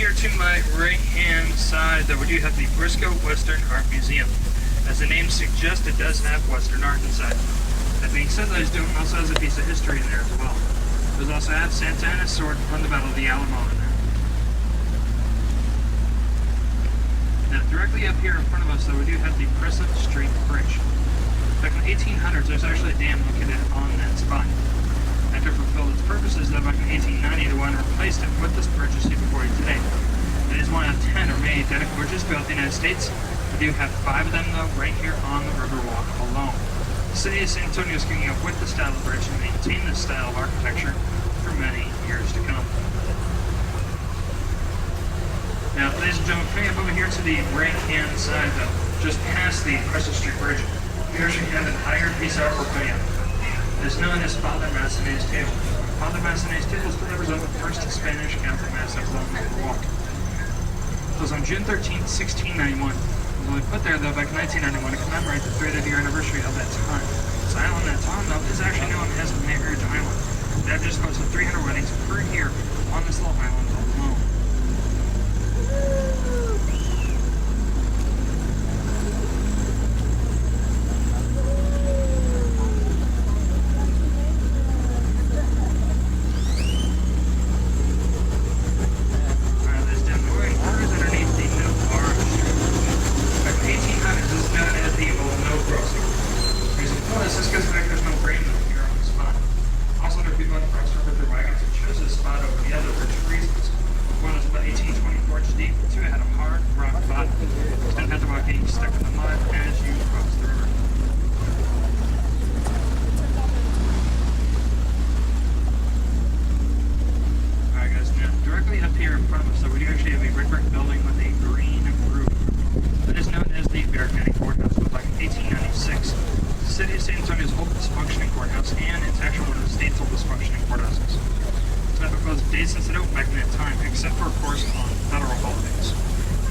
here to my right-hand side, though, we do have the Briscoe Western Art Museum. As the name suggests, it does have Western art inside. That being said, ladies and gentlemen, also has a piece of history in there as well. It does also have Santa Anna's sword from the Battle of the Alamo in there. Now, directly up here in front of us, though, we do have the Crescent Street Bridge. Back in the 1800s, there's actually a dam located on that spot. After it fulfilled its purposes, though, back in 1890, the one replaced it with this bridge you see before you today. It is one of 10 remaining identical bridges throughout the United States. We do have 5 of them, though, right here on the Riverwalk alone. The city of San Antonio is keeping up with the style of bridge and maintain this style of architecture for many years to come. Now, ladies and gentlemen, coming up over here to the right-hand side, though, just past the Crescent Street Bridge, we actually have an iron piece of artwork putting up. It is known as Father Massenet's table. Father Massenet's table is to represent the first Spanish Catholic Mass that was on the Riverwalk. It was on June 13, 1691. It was only put there, though, back in 1991 to commemorate the 300th year anniversary of that time. This island at that time, though, is actually known as Marriage Island. They have just close to 300 weddings per year on this little island alone. Since it opened back in that time, except for, of course, on federal holidays.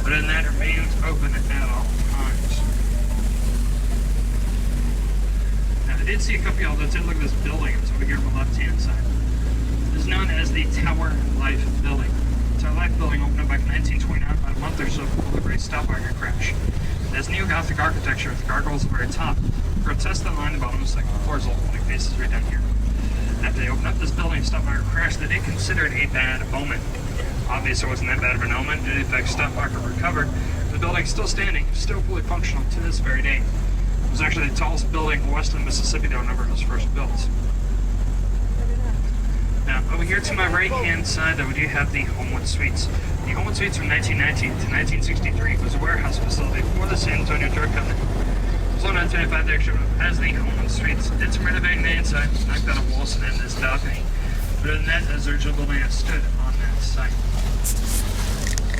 But other than that, it remains open at all times. Now, I did see a couple of y'all that did look at this building. It's over here on the left-hand side. It is known as the Tower Life Building. The Tower Life Building opened up back in 1929, about a month or so before the Great Stockmarket crash. It has neo-Gothic architecture with gargoyles at the very top, grotesque that line the bottom of the second floor is like faces right down here. After they opened up this building, Stockmarket crashed, that they considered a bad omen. Obviously, it wasn't that bad of an omen. In fact, Stockmarket recovered. The building's still standing, still fully functional to this very day. It was actually the tallest building west of Mississippi that whenever it was first built. Now, over here to my right-hand side, though, we do have the Homewood Suites. The Homewood Suites from 1919 to 1963 was a warehouse facility for the San Antonio Drug Company. So 1925 they actually has the Homewood Suites. Did some renovating the inside, knocked out a Wilson and this balcony. But other than that, as the original building has stood on that site.